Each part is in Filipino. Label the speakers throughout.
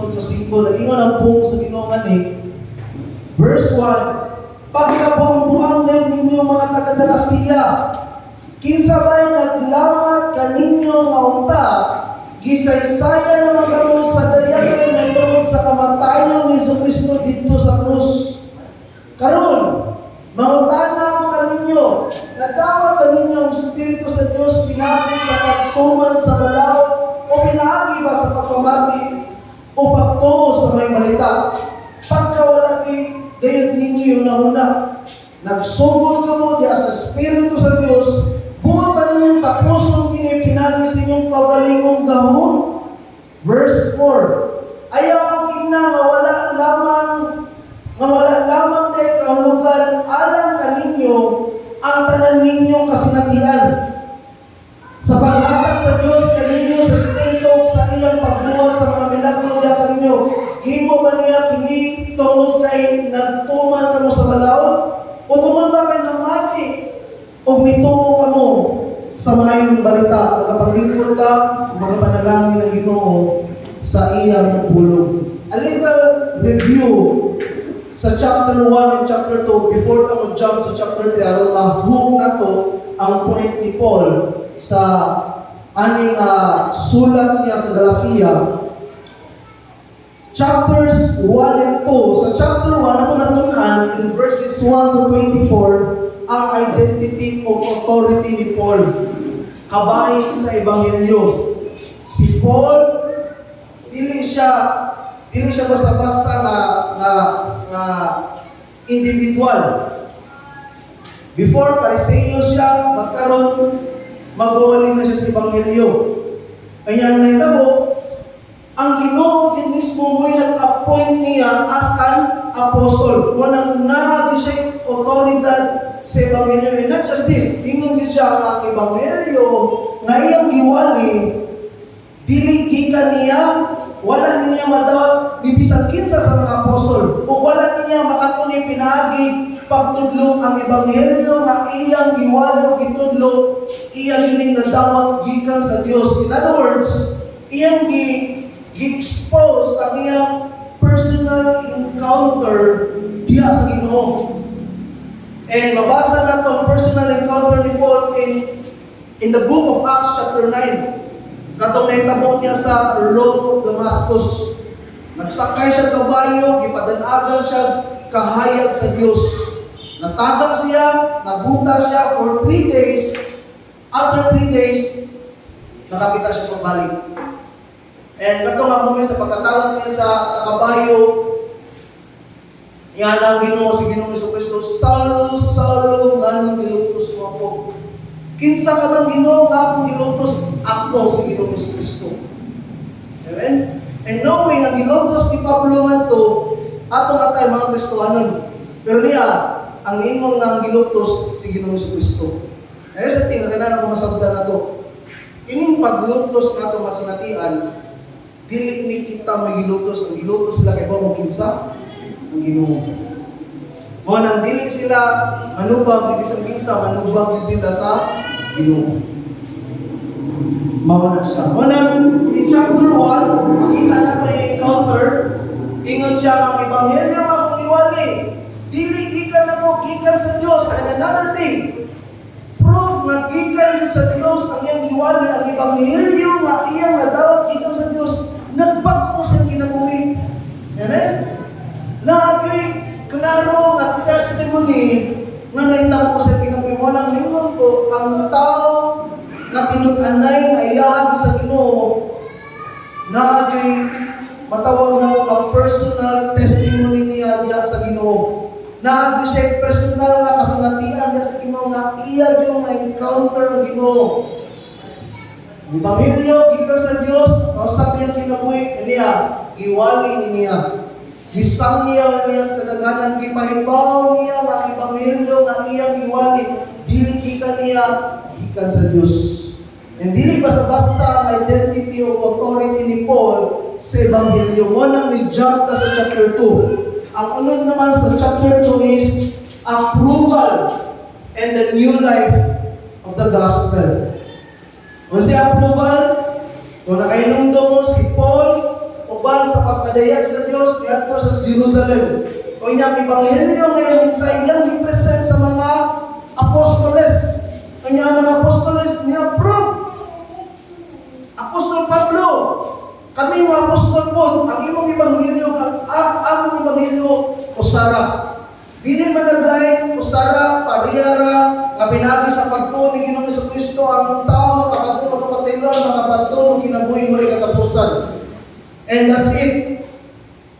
Speaker 1: tungkol sa 5, nag-ingon ang buong sa Ginoo ani. Verse 1, pagkabungbuang din ninyo mga taga-Galacia, kinsa ba'y naglamat kaninyo nga unta, gisaysaya naman kamo sa dayagay may tungkol sa kamatayon ni Jesucristo dito sa krus. Karon, mangutana ko kaninyo, nadawat ba ninyo ang Espiritu sa Diyos pinagi sa pagtuman sa balaw o pinagi ba sa pagpamati o pagtuo sa may balita? Pagkawala gayon ninyo yung nauna, nagsugod ka mo diya sa Espiritu sa Diyos, buwan ba ninyong tapuson pinagi sa inyong kagalingong gahon? Verse 4, ayaw kong ina nga wala lamang dahil kahulugan alang kaninyo ang tanan ninyong kasinatian. Sa paghatag sa Diyos kaninyo sa Espiritu sa iyang pagbuhat sa mga milagro diya kaninyo, himo ba niya kini tungod kay nagtuman kamo sa balaod? O tuman ba kay namati? O mituo kamo sa mayong balita? Magapaglingkod ka, mga panalangin ng Ginoo sa iyang pulong. A little review sa chapter 1 and chapter 2, before ka mag-jump sa chapter 3, aron ma-hook na to ang point ni Paul sa aning sulat niya sa Galacia. Chapters 1 and 2. Sa chapter 1, ako natunan in verses 1 to 24, ang identity o authority ni Paul. Kabahin sa Ebanghelyo. Si Paul, dili siya basta-basta na individual. Before Pariseo siya, magkaroon, magwawaling na siya sa Ebanghelyo. Kaya ang naitabo, ang Ginoo din mismo mo'y nag-appoint niya as an apostle. Walang nabi siya yung otoridad sa Ebanghelyo. And not just this, ingon din siya ang Ebanghelyo, nga iyang giwali, dili gikan niya, wala niya madawat bibisag kinsa sa mga apostol o wala niya makatunay pinagi pagtudlo ang Ebanghelyo nga iyang giwali gitudlo iyang gining nadawat gikan sa Dios. In other words, iyang gi-expose ang iyang personal encounter diha sa Ginoo. And mabasa na itong personal encounter ni Paul in the book of Acts chapter 9. Katong nahitabo niya sa road of Damascus. Nagsakay siya kabayo, gipadanagan siya kahayag sa Dios. Natagak siya, nabuta siya for 3 days. After 3 days, nakakita siya pagbalik. And katong nga mo sa pagkatawag niya sa kabayo, yan ang Ginoo si Ginoong Jesucristo, Saulo, Saulo, nganong nilutos mo ako? Kinsa ka bang Ginoo nga akong nilutos? Ako si Ginoong Jesucristo. Amen? And knowing ang nilutos ni Pablo nga to, ato nga tayo mga Kristohanon. Pero niya, ang imong nga gilutos si Ginoong Jesucristo. Kaya sa tingin, na ako masabda na to. Ining paglutos na ito masinatian, dili ni kita may gilutos. Ang gilutos sila kay mo kinsa? Ang Ginoo. Mo nang dili sila manubag, ibig kinsa manubag din sila sa Ginoo. Mao na siya. Mo nang in chapter 1, makita na to yung encounter, ingon siya ang Ebanghelyo akong iwali. Dili gikan nako gikan sa Dios. And another thing, proof nga gikan sa Dios ang iyang iwali, ang Ebanghelyo nga iyang nadawat gikan sa Dios, nagbago sa kinabuhi. Amen? Naagay, klaro nga testimony nga naitabo sa kinabuhi mo nang ningon ko, ang tao na tinug-anay nga iyahag sa Ginoo, naagay matawag na mga personal testimony niya diya sa Ginoo. Naagay siya personal nga kasinatian diya sa Ginoo nga iya yung na-encounter ng Ginoo. Ebanghelyo gikan sa Dios, kausap niya kinabuhi niya, iwali niya. Gisang niya sa kadaghanan, gipahibaw niya nga Ebanghelyo nga iyang iwali, dili gikan niya gikan sa Dios. And dili basta-basta ang identity o authority ni Paul sa Ebanghelyo. Mo nang ni-jump na sa chapter 2. Ang unod naman sa chapter 2 is approval and the new life of the gospel. Kung si approval, kung nakainumdo mo si Paul o uban sa pagkadayag sa Dios niadto sa Jerusalem. O iyang ebanghelyo ngayon sa iyang gipresent sa mga apostoles. Kanya ang mga apostoles niya proof. Apostol Pablo, kami mga apostol po, ang imong ebanghelyo, ang ebanghelyo usara. Dili man naglain usara, parihara, nga pinagi sa pagtuo ni Ginoong Jesucristo ang tao makapatuo magpapasayloan, makapatuo kinabuhi mo rin katapusan. And that's it.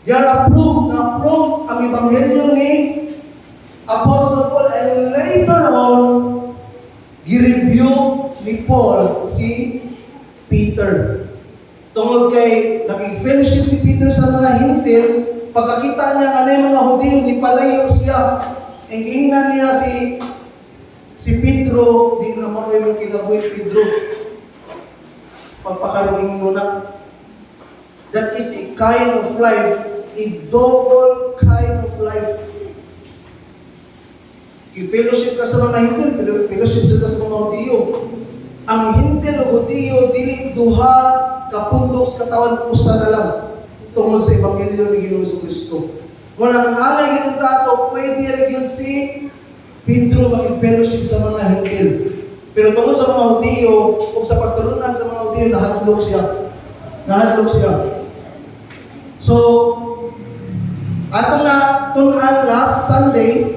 Speaker 1: They are approved ang ebanghelyo ni Apostle Paul, and later on, gi-review ni Paul si Peter. Tungod kay naging-fellowship si Peter sa mga hintil, pagkakita niya ano yung mga Hudiyo, ni palayo siya. Ang giingnan niya si Pedro, di naman kayo kinabuhi Pedro. Pagpakaruming muna. That is a kind of life, a double kind of life. I-fellowship ka sa mga hintil, fellowship ka sa mga Hudiyo. Ang hintil o Hudiyo, dili duha kapundok sa katawan, usa na lang tungod sa ebanghelyo ni Ginoong Jesucristo. Walang alay yung tato, pwede rin yun si Pedro makipag-fellowship sa mga hintil. Pero tungod sa mga Hudiyo, o sa pagtulunan sa mga Hudiyo, nahadlok siya. Nahadlok siya. So, ato na tunan last Sunday,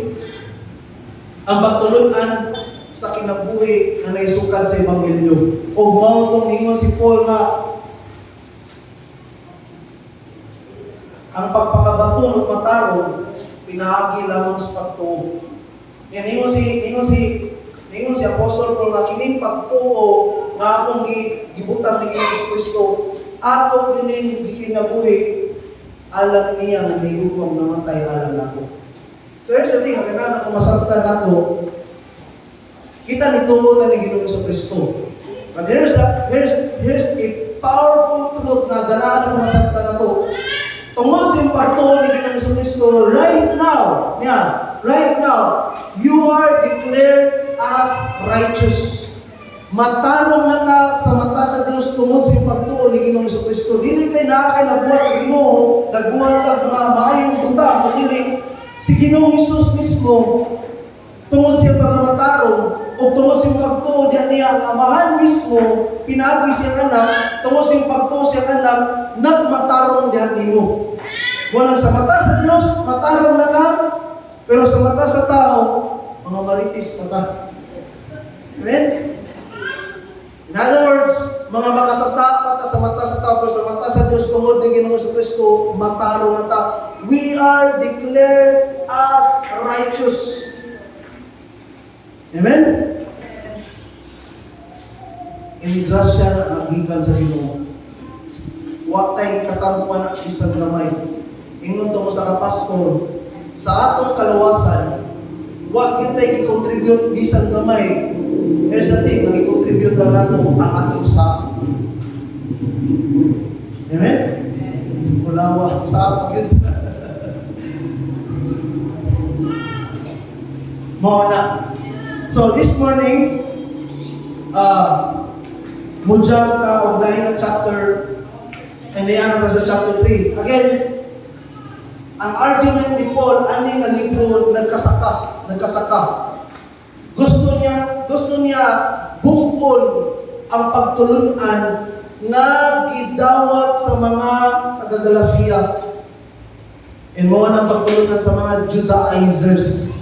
Speaker 1: ang pagtulunan sa kinabuhi na naisukan sa ebanghelyo. O mao tong ningon si Paul nga ang pagpakabaton ug matarong pinaagi lamang sa pagtuo. Yan ningon si Apostol Paul nga kining pagtuo nga akong gibutang ni Kristo, ako kining gikinabuhi alam niya nga higugmang namatay alam nako. So here's the thing, ang kailangan kung masabtan nato, kita nito na ni Ginoong Jesucristo. But here's a powerful truth na ganahan kung masabtan nato. Tungod sa impakto ni Ginoong Jesucristo, right now, you are declared as righteous. Matarong na ka sa mata sa Diyos tungod sa impakto ni Ginoong Jesucristo. Dili kay nakakay nabuhat sa Ginoo, nagbuhat ka mga maayong buta, kundi si Ginoong Hesus mismo, tungod sa pagmamatarong, o tungod sa pagtuo diyan niya, ang amahan mismo, pinagi siyang anak, tungod sa pagtuo siyang anak, nagmatarong diyan nimo. Walang sa mata sa Diyos, matarong na ka, pero sa mata sa tao, mga maritis mata. Amen? In other words, mga makasasapat sa mata sa tao, pero sa mata sa Diyos, tungod ni Ginoong Jesucristo, matarong na ta. We are declared as righteous. Amen? Inigrasya na ang gikan sa Ginoo. Wa tay katampuan at isang gamay. Ingon to mo sa kapastor, sa atong kaluwasan, wa kitay i-contribute bisan gamay. Here's the thing, nag-i-contribute lang nato ang atong sa. Amen? Ulawa, sa yun. Mo na. So this morning, mujang ka og lain ng chapter, and diyan na sa chapter 3. Again, ang argument ni Paul, ani nga libro nagkasaka. Gusto niya bukol ang pagtulunan na gidawat sa mga taga-Galacia. And mo ang pagtulunan sa mga Judaizers.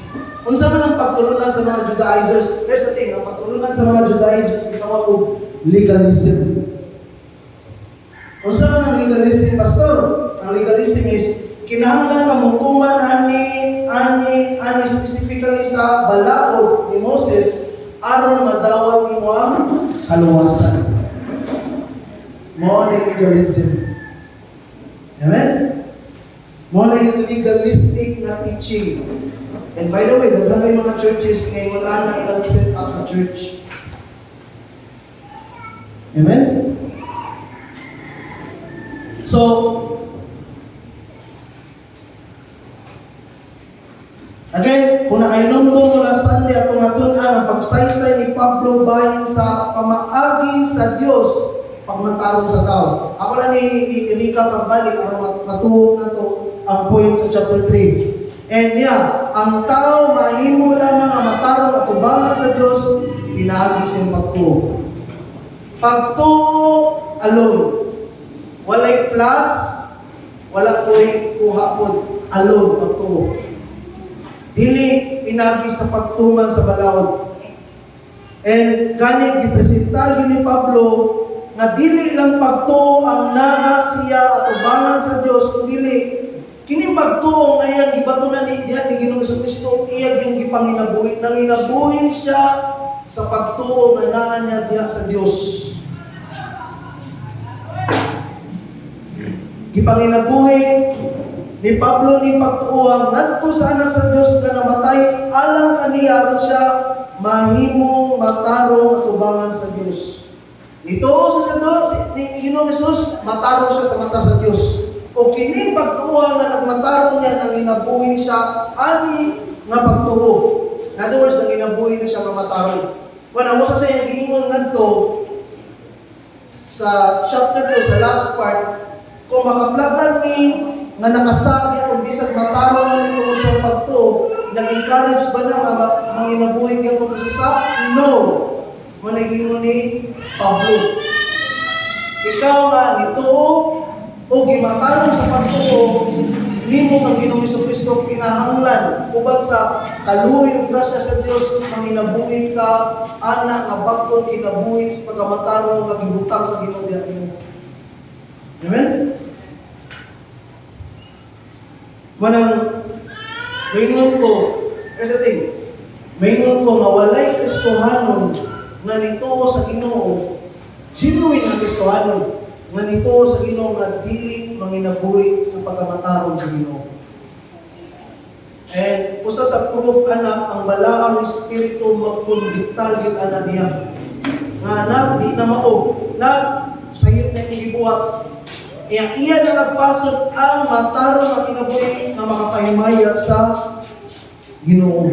Speaker 1: Unsa man ang pagtulunan sa mga Judaizers? Here's the thing, ang pagtulunan sa mga Judaizers gitawag og legalism. Unsa man ang legalism, pastor? Ang legalism is kinahanglan mamutuman ani specifically sa balaod ni Moses aron madawat nimo ang kaluwasan. Mo ni legalism. Amen? Mo ni legalistic na teaching. And by the way, daghan mga churches kay wala na ilang set up sa church. Amen? So, again, kung nakainomdom mula Sunday at tumatun ang pagsaysay ni Pablo bahin sa pamaagi sa Diyos pagmatarong sa tao. Ako lang i-recap pagbalik para matuhog na to ang point sa chapter 3. And yeah, ang tao mahimo lamang ang matarong at tubangan sa Dios pinaagi siyang pagtuo. Pagtuo alone. Walay plus, wala ko'y kuhapon. Alone, pagtuo. Dili pinagi sa pagtuman sa balaod. And gani gipresentar ni Pablo nga dili lang pagtuo ang naa siya at ubangan sa Dios, kundi kini pagtuo nga iyang gibatunan ni Ginoong Jesucristo, iya yung gipanginabuhi, nanginabuhi siya sa pagtuo nga naa niya diha sa Dios. Gipanginabuhi ni Pablo ni pagtuo ngadto sa anak sa Dios nga namatay alang kaniya aron siya mahimong matarong at ubangan sa Dios. Nito sa Dios ni Ginoong Jesus, matarong siya sa mata sa Dios. O kini pagtuo nga nagmatarong niya nang inabuhi siya ani nga pagtuo. In other words, nang inabuhi na siya nga matarong. Wala mo sa iyang giingon ngadto sa chapter 2 sa last part, kung makaplagan mi nga nakasakit kung bisag matarong ni tungod sa pagtuo, nag-encourage ba na manginabuhi ka kung isa? No. Managing ni Pablo. Ikaw nga nito o gimatarong sa pagtuo, nimo kang Ginoong Jesucristo kinahanglan ubang sa kaluoy ug grasya sa Dios manginabuhi ka ana nga bag-ong kinabuhi sa pagkamatarong nga gibutang sa Ginoo diha nimo. Amen. Manang maingon ko, here's the thing. Maingon ko nga walay Kristohanon nga nituo sa Ginoo, genuine nga Kristohanon nga nituo sa Ginoo nga dili manginabuhi sa pagkamatarong sa Ginoo. And usa sa proof ana ang balaang espiritu magkondiktal gyud ana niya. Nga di na mao, sayop na gibuhat. Iya na nagpasok ang matarong na kinabuhi na makapahimaya sa Ginoo.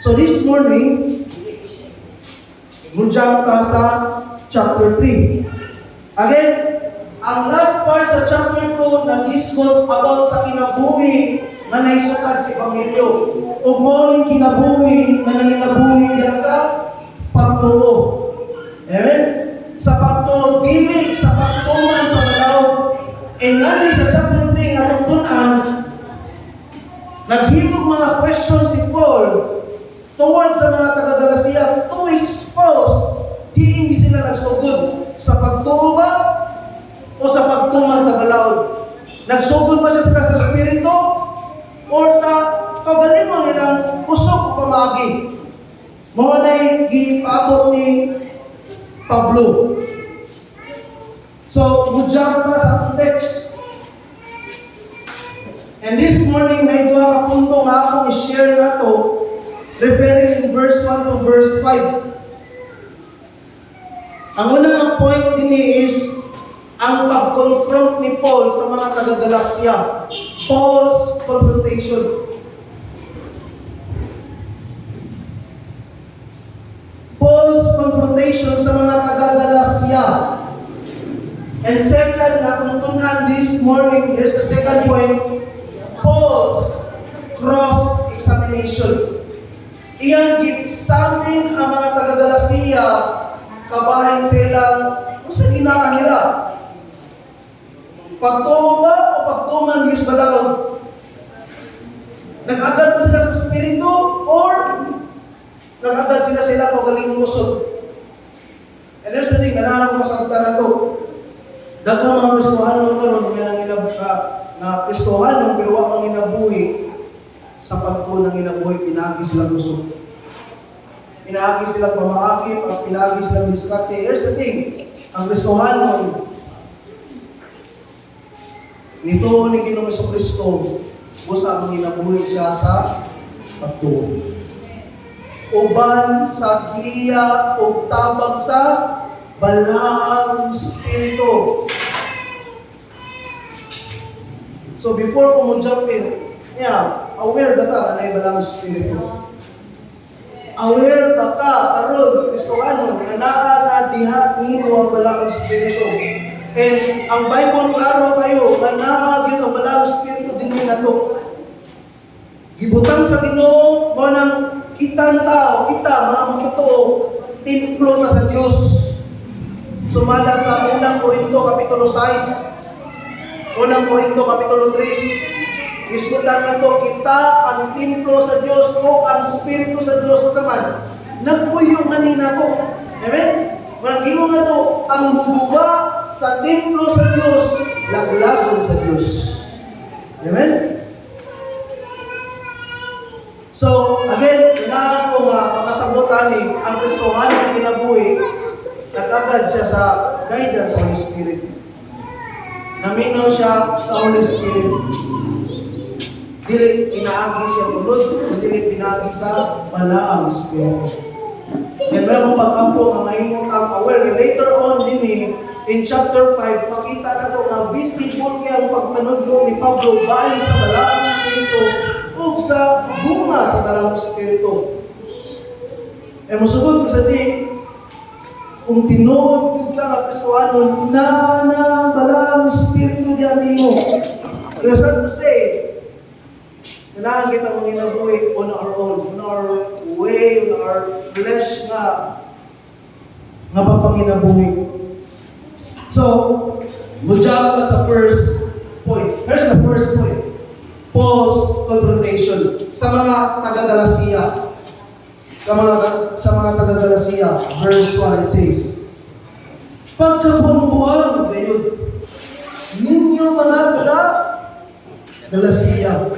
Speaker 1: So this morning, we'll jump sa chapter 3. Again, ang last part sa chapter 2 nag-discuss about sa kinabuhi na naisukad si Pangilyo. O mo yung kinabuhi na nanginabuhi niya sa pagtuo. Amen? Sa pagtuo, dili sa pagtuman sa balaod. And nani sa chapter 3 nga tungtunan, naghimog mga questions si Paul towards sa mga taga-Galacia to expose hindi sila nagsugod sa pagtuo ba o sa pagtuman sa balaod. Nagsugod ba sila sa Espiritu o sa pagalingon nilang usok o pamagi. Mga na'y gipaabot ni Pablo. So, mudyak pa sa text. And this morning, na ito ang kapunto nga akong i-share na to, referring in verse 1 to verse 5. Ang unang point din is ang pag-confront ni Paul sa mga taga-Galacia. Paul's confrontation. Paul's confrontation sa mga taga-Galacia. And second, natungtungan this morning, here's the second point, Paul's cross-examination. Iyang gitsamin ang mga taga-Galacia, kabahin sila, kung sa ginaan nila. Pagtuo ba o pagtuman Diyos balaod? Nag-agad ba sila sa Espiritu or nag-agad sila pagaling usod? And there's the thing, ganahan ko masagutan na to. Daghang mga Kristohanon karon nga Kristohanon pero wa mang inabuhi sa pagtuo ng inabuhi pinagi sila usod. Pinagi sila pamaagi, pinagi sila diskarte. Here's the thing, ang Kristohanon nito ni Ginoong Jesucristo, busa ang ginabuhi siya sa pagtuo. Uban sa giya o tabag sa balaang espiritu. So before ko mo jump in, aware ba ta na balaang espiritu? Aware ba ka karon Kristiyano nga naa na diha imo ang balang espiritu? And ang Bible klaro kayo nga naa gyud ang balang espiritu dinhi nato. Gibutang sa Ginoo mo nang kita tao, kita mga magtotoo, templo ta sa Dios. Sumala sa unang Korinto kapitulo 6. Unang Korinto kapitulo 3. Isgutan nga to, kita ang templo sa Dios o ang Espiritu sa Dios sa man. Nagpuyo man ni nato. Amen? Walang nga to, ang bubuga sa templo sa Dios, laglagon sa Dios. Amen? So, again, kailangan ko nga makasabutan ang Kristohanong kinabuhi, nag-agad siya sa guidance sa Holy Spirit. Naminaw siya sa Holy Spirit. Dili pinaagi siya ulod, dili pinaagi sa balaang Espiritu. And meron pag-ampo nga mahimong ang aware. Later on din in chapter 5, makita na ito nga visible kaya ang pagpanudlo ni Pablo bahay sa balaang Espiritu o sa bunga sa balaang Espiritu. E masugod ko sa di, kung tinuod yun ka nga Kristohanon, na balaang Espiritu diyan mo. Pero sad to say, kailangan kita mong inabuhi on our own, on our way, on our flesh nga papanginabuhi. So, mujab ka sa first point. Here's the first point. Paul's confrontation sa mga taga-Galacia. Sa mga taga-Galacia, verse 1 it says, pagkabuang-buang ngayon, ninyo mga taga-Galacia,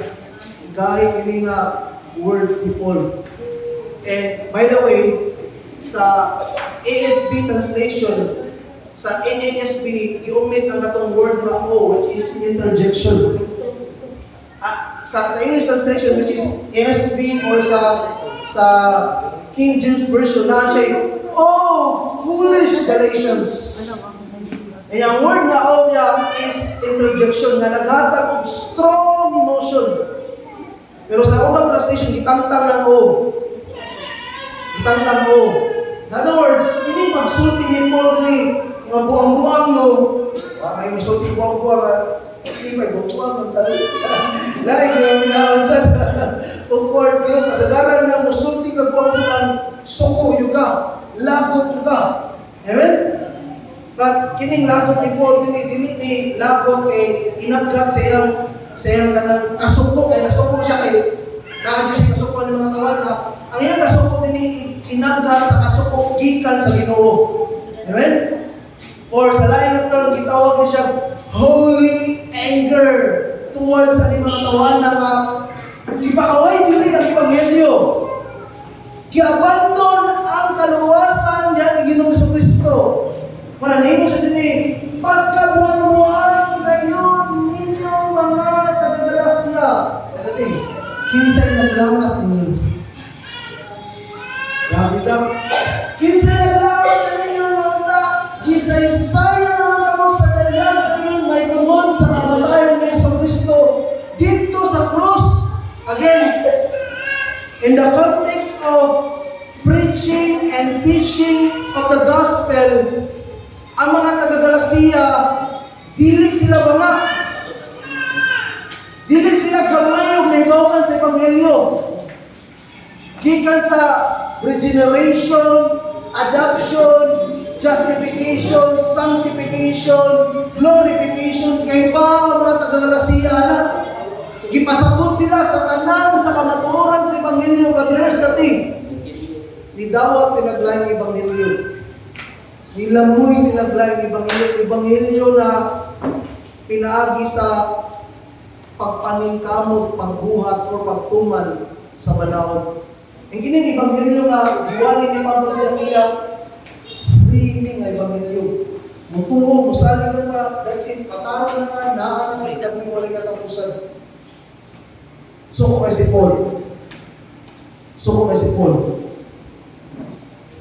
Speaker 1: gaya ini nga words ni Paul. And by the way, sa ASB translation, sa NASB, i-omit ang katong word na o, which is interjection. Sa English translation, which is ASB or sa King James Version, na siya, oh, foolish Galatians. And ang word na o niya is interjection, na naghatag og strong emotion. Pero sa ubang translation, itangtang lang o. Itangtang o. In other words, hindi pagsulti ni Paul ni mga buang-buang mo. Ay, masulti buang-buang na hindi may buang-buang ng tali. Lain yung minawansan. Pag-word yun, kasagaran na masulti ka buang-buang, suko yun ka, lagot yun ka. Amen? But kining lagot ni Paul, dini lagot kay inagkat sa iyang kanang kasuko, kaya nasuko siya kayo. Nakadyo siya kasuko ng mga tawal na ang iyang kasuko din inagkat sa kasuko gikan sa Ginoo. Amen? Or sa lain na term, gitawag niya siya holy anger towards sa mga tawal na ipakaway dili ang Ebanghelyo. Giabandon ang kaluwasan niya ni Ginoong Jesucristo. Mananimo siya din pagkabuan-buan ngayon ninyo mga taga-Galacia. Kasi ting, kinsay naglamat ninyo. Grabe sa, kinsay naglamat ninyo mga gisaysaya na mo sa dayan ngayon may tungod sa kamatayan ni Jesucristo dito sa cross. Again, in the context of preaching and teaching of the gospel, ang mga taga-Galacia, dili sila banga. Dili sila gamay o nahibawan sa Ebanghelyo. Gikan sa regeneration, adoption, justification, sanctification, glorification, kay ba ang mga taga-Galacia na gipasabot sila sa tanang sa kamatuoran sa Ebanghelyo, pag-rehearse natin. Nidawat sila glayang Ebanghelyo. Nilamoy sila glayang Ebanghelyo na pinaagi sa pagpaningkamot, pagbuhat, o pagtuman sa banawon. Ang kining Ebanghelyo nga, buwali ni Pablo Diakia, free nga Ebanghelyo. Mutuo, musali na ka, that's it, pataro na ka, naan na ka, ikatong wala katapusan. Suko kay si Paul. Suko kay si Paul.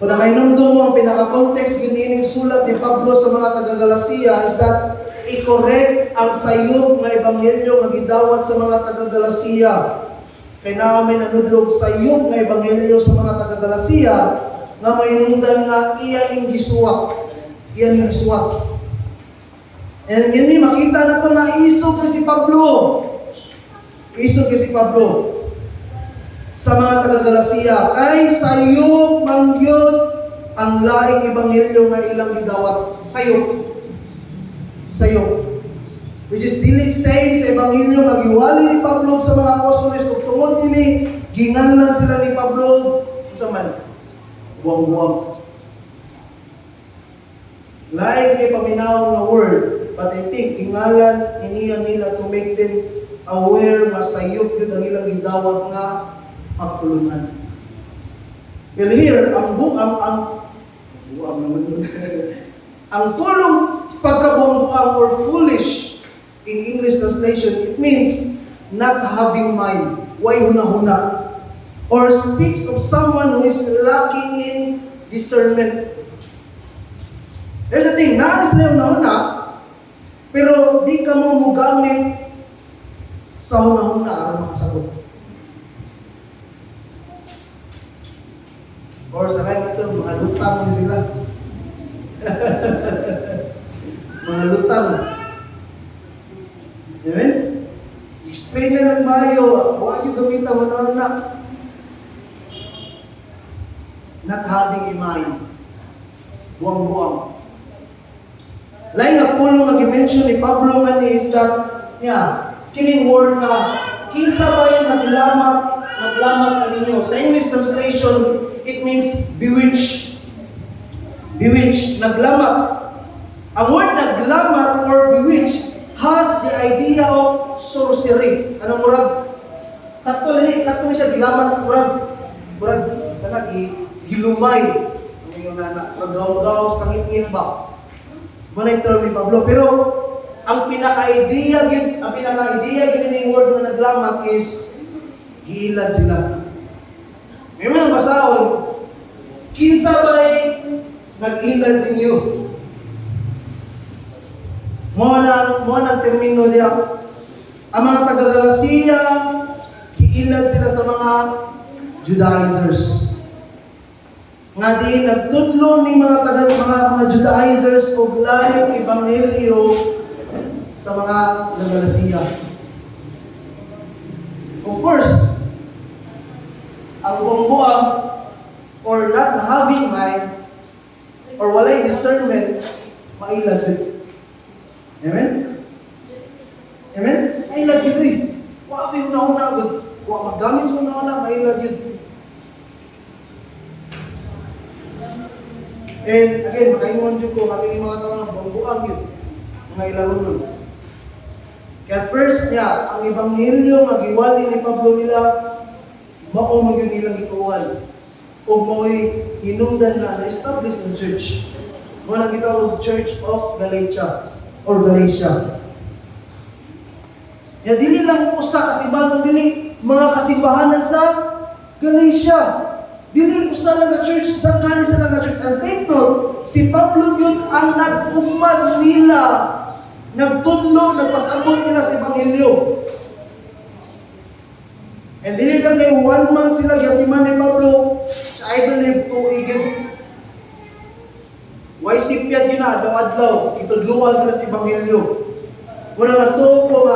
Speaker 1: Kung nakainumdum mo ang pinaka-context ginining sulat ni Pablo sa mga taga-Galacia is that i-correct ang sayop ng Ebanghelyo nga gidawat sa mga taga-Galacia. Kay namin nanudlog sa iyong nga ebanghelyo sa mga taga-Galacia nga mainungdan nga iyan gisuwat. Iyan gisuwat. And yun makita na to na isog si Pablo. Isog si Pablo sa mga taga-Galacia. Kay sayo mangyod ang laing ebanghelyo nga ilang gidawat. Sayo. Which is dili saying sa ebanghelyo nga giwali ni Pablo sa mga apostoles ug tungod dili ginganlan sila ni Pablo sa man buwang-buwang. Lain kay paminaw nga word, but I think ingalan iniya nila to make them aware nga sayop yun ang ilang gidawat nga pagtulungan. Well here, ang pulong pagkabuang or foolish in English translation, it means not having mind, way huna-huna, or speaks of someone who is lacking in discernment. There's a thing, naalis na yung huna-huna, pero di ka mo mugamit sa huna-huna para makasagot. Or sa lain ito, mga lutang na sila. Mga lutang. Amen? Explain na ng mayo. Huwag yung gamitan mo na. Not having a mind. Buwang-buwang. Lain nga po nung mag-mention ni Pablo nga ni is that, kining word na, kinsa ba yung naglamat na ninyo? Sa English translation, it means bewitched. Bewitched, naglamat. Ang word naglamat or bewitched has the idea of sorcery. Anong murag? Sakto na siya, gilamat, murag, sana gilumay. Sa mga nana, pag-gaw-gaw, sa ngit-ngit ba? Muna yung term ni Pablo. Pero, ang pinaka-idea yun yung word na naglamat is, giilad sila. May mga basahon, kinsa ba'y nag-ilad ninyo? Mo nang termino niya. Ang mga taga-Galacia, giilad sila sa mga Judaizers. Nga di nagtudlo ni mga Judaizers o laing ebanghelyo sa mga taga-Galacia. Of course, ang bumbuang or not having mind or walay discernment, mailad yun. Amen? Amen? Mailad yun eh. Huwag una-una, huwag maggamit sa una-una, mailad yun. And again, makaingon yun ko, makinig mga tao ng bumbuang yun. Mga ilaro nun. Kaya first niya, ang ebanghelyo magiwali ni Pablo nila, mao mo yun nilang ikuwal. O mo'y hinungdan na na-establish ang church. Mo nang gitawag Church of Galatia or Galatia. Ya dili lang usa kasimbahan, dili mga kasimbahan sa Galatia. Dili usa lang na church, daghan sa lang na church. And take note, si Pablo yun ang nag-umad nila, nagtudlo, nagpasabot nila sa ebanghelyo. And dili lang kay 1 month sila yatiman ni Pablo, I believe to igib. Why sipyat yun na, adlaw-adlaw, itudluan sila sa ebanghelyo. Muna nagtuo ko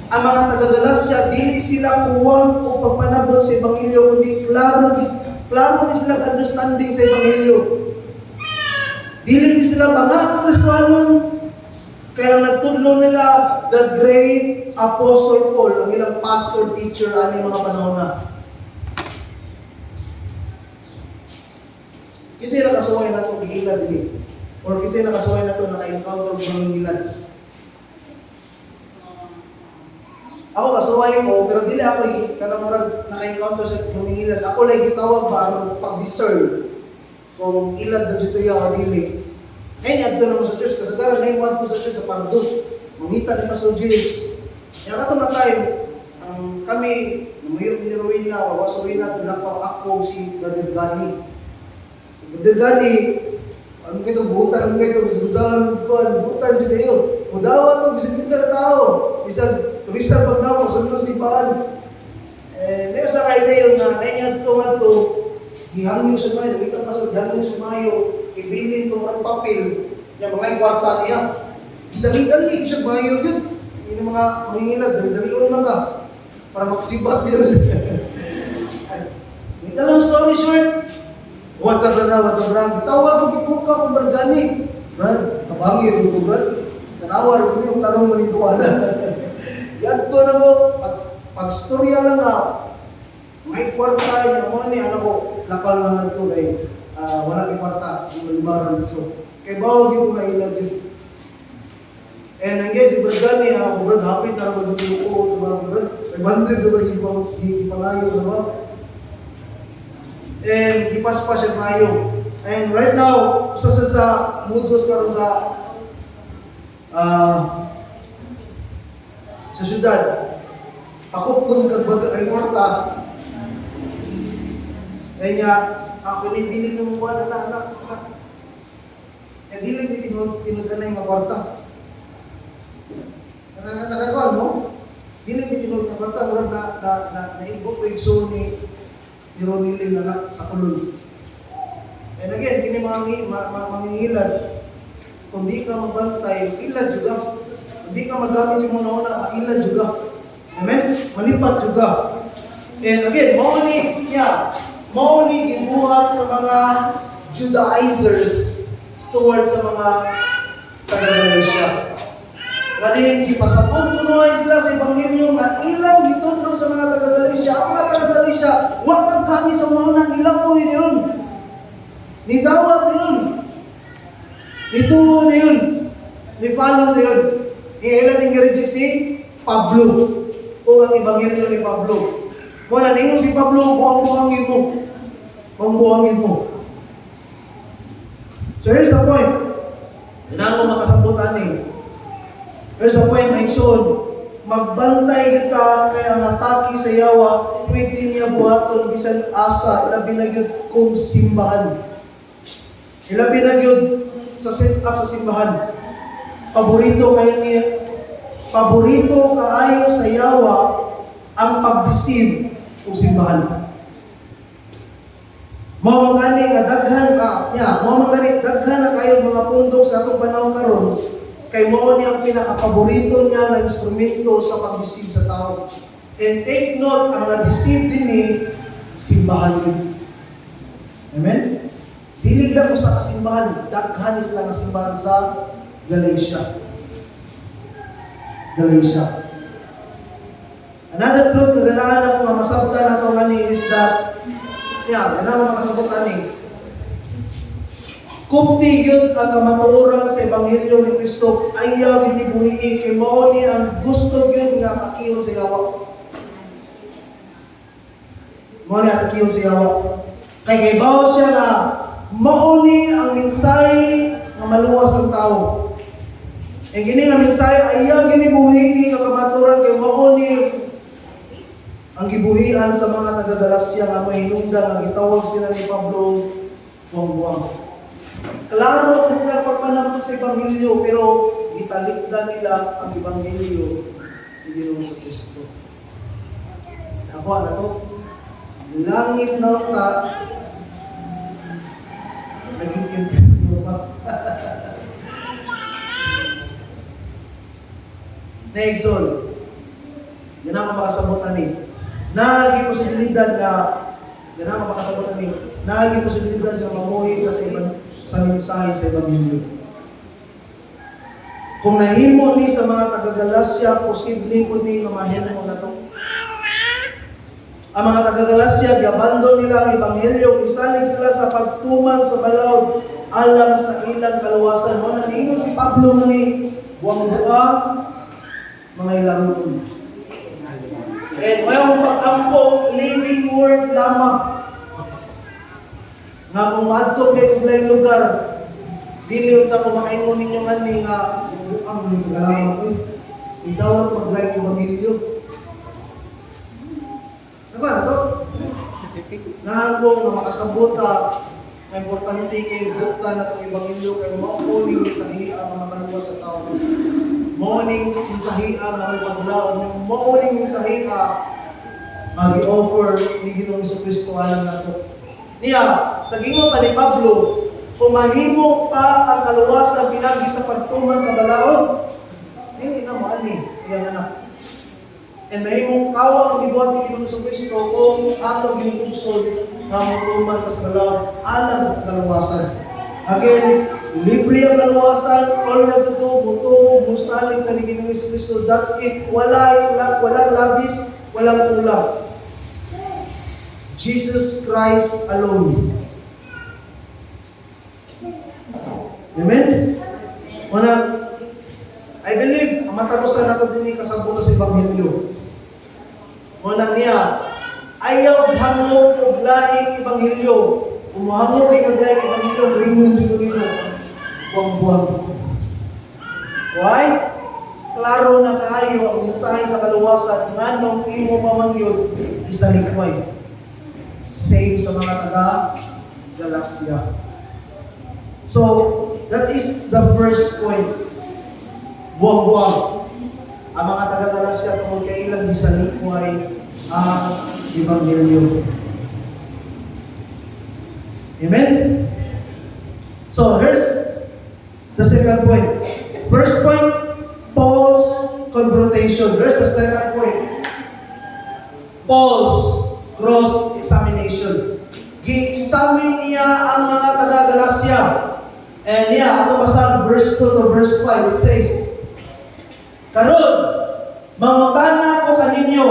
Speaker 1: ang mga taga-Galacia, dili sila kuwang o pagpanabot sa ebanghelyo, kundi klaro ni sila understanding sa ebanghelyo. Dili sila mga Kristohanon, kaya nagtudlo nila the great Apostle Paul, ang ilang pastor, teacher, ani mga panahon na. Kasi nakasuway na ito, giilad din. Or kasi nakasuway na ito, naka-encounter ng ilad. Ako kasuway ko, pero dili ako kanamurag naka-encounter sa humingilad. Ako lang gitawag ba ang pag-discern kung ilad na dito yung or dili. Ngayon, yadto naman sa church, kasagaran na yung wad ko sa church sa Pardos. Mamita ni Pastor Jules. Kaya kato na tayo, kami, namuyok ni Rowena, wawas Rowena, tulakaw ako si Brother Gani. Si Brother Gani, ano kayo, butan kayo, bisag-usahan, butan dyan na yun. Mudawa ito, bisag-in sa tao, bisag turista pag na, sunod si Paan. Ngayon sa kay Rayo nga, naingat ko nga to, gihangyo siya mayo, kita pa sa gihangyo siya mayo, ibilin itong ang papel, yung mga kwarta niya. Dali siya mayo yun. Yung mga mangingilag, dali lang ka, para makasibat yun. Hindi lang story short. What's up, Brad? Tawag ko, kipuka ko, Brad, gani. Brad, kabangir ko, Brad. Tanawar ko yung tarong manituwala. Yan ko na ko, pag-storya lang ako, may kwarta, yung mo ni, ano ko, lakal lang lang ito, wala may kwarta, yung malibaran dito. Kaya bawag yung mga ilag yun. And again, si Brad Gani, ako, Brad, hapit na ako dito ko, Brad, 500 na ba yung pangayo, diba? And ipas pa siya tayo. And right now, sa Mudros karon sa syudad, ako kung kagbaga ay kwarta, ay ako nipili ng buwan, anak. Eh, dili ni pinudan na yung kwarta. Nakakakuan mo? Dili ni pinudan ng kwarta, murag na ibo ko yung so ni Ronilin na sa kulon. And again, kini mangingilad, kung di ka magbantay, ilad juga. Kung di ka magamit yung una-una, mailad juga. Amen? Malipat juga. And again, mau ni gibuhat sa mga Judaizers towards sa mga taga-Galatia. Galing, ipasapon kuno ay sila sa Ebanghelyo nga ilang gitudlo sa mga taga-Galatia. Ang mga taga-Galatia, huwag magkamit sa una, nilamoy yun. Nidawat yun. Nituon yun. Ni-follow yun. Ilan yung reject si Pablo. O ang Ebanghelyo ni Pablo. Muna ningon si Pablo, buang-buangin mo. Buang-buangin mo. So here's the point. Yan ang makasabutan eh. Here's the point, my son. Magbantay kita kaya ang atake sa yawa, pwede niya buhaton bisan asa, labi na yun kung simbahan. Ilabi na yun sa set-up sa simbahan. Paborito kaayo sa yawa ang pag-deceive o simbahan. Mao mangani nga daghan na kayo mga pundok sa atong panahon karon kay mao ni ang pinaka-paborito niya na instrumento sa pag-deceive sa tao. And take note, ang na-deceive din ni simbahan yun. Amen? Dili lang mo sa kasimbahan, daghan sila nga simbahan sa Galatia. Another truth na ganahan ako nga masabtan na ito nga is that ganahan makasabot ani. Kumti yun ang kamatuoran sa Ebanghelyo ni Cristo, ayaw ginibuhi kay mao ni ang gusto yun nga takihon sa yawa. Mao ni ang takihon sa yawa. Kay bawo siya na mao ni ang mensahe nga maluwas ang tao. E gini nga mensahe ayaw ginibuhi ka kamatuoran kay mao ni ang gibuhian sa mga taga-Galacia nga mahinungdan nga gitawag sila ni Pablo buang-buang. Klaro na sila pagpanabot sa Ebanghelyo, pero gitalikdan nila ang Ebanghelyo ni Ginoong sa Kristo. Ako na to, langit na ta, naging impyerno pa. Next one. Yan ang makasabutan ni. Nagi posibilidad nga, yan ang makasabutan ni. Nagi posibilidad nga mamuhi ka sa mensahe sa Ebanghelyo. Kung nahimo ni sa mga taga-Galacia, posible po ni nga mahimo na to. Ang mga taga-Galacia, gabando nila ang Ebanghelyo, isalig sila sa pagtuman sa balaod, alam sa ilang kaluwasan. Mo nahimo si Pablo ni buang-buang, mga ilaron. And mayroong pag-ampo, living word lamang. Nga kung adto kay kuglay lugar, dili unta ko makaingon ninyo nga ni nga ang galaman ko. Idawat maglay ko Ebanghelyo. Diba to? Nahangong na makasabota, may importante kay bukta na itong Ebanghelyo kay mauuling sa hiya ang mga kaluwa sa tao. Mauuling sa hiya ang mga paglaon. Mauuling sa hiya gi-offer ni Ginoong Jesucristo alang nato. Niya, sa gingon pa ni Pablo, kung mahimo pa ang kaluwasan pinagi sa pagtuman sa balaod, dili na mo ani iyang anak. And mahimong kawa ang gibuhat ni Ginoong Jesucristo kung ato ginugsod nga motuman sa balaod alang sa kaluwasan. Again, libre ang kaluwasan, all we have to do, mutuo, musalig na ni Ginoong Jesucristo, that's it. Walang labis, walang kulang. Jesus Christ alone. Amen? Una, I believe, ang matagusan nato din kasabot sa Ebanghelyo. Una niya, ayaw hangog og laing Ebanghelyo. Kung mahangog kag laing Ebanghelyo, ringon dito buwang-buwang. Why? Klaro na kaayo ang mensahe sa kaluwasan nganong imo pamangyod isalikway. Save sa mga taga-Galacia. So, that is the first point. Buwang-buwang. Ang mga taga-Galacia tungkol kay ilang gisalikway ang Ebanghelyo. Amen? So, here's the second point. First point, Paul's confrontation. There's the second point. Paul's cross-examination. Gi-examine niya ang mga taga-Galacia. And ato basa verse 2 to verse 5, it says, karon, mangutana ko kaninyo,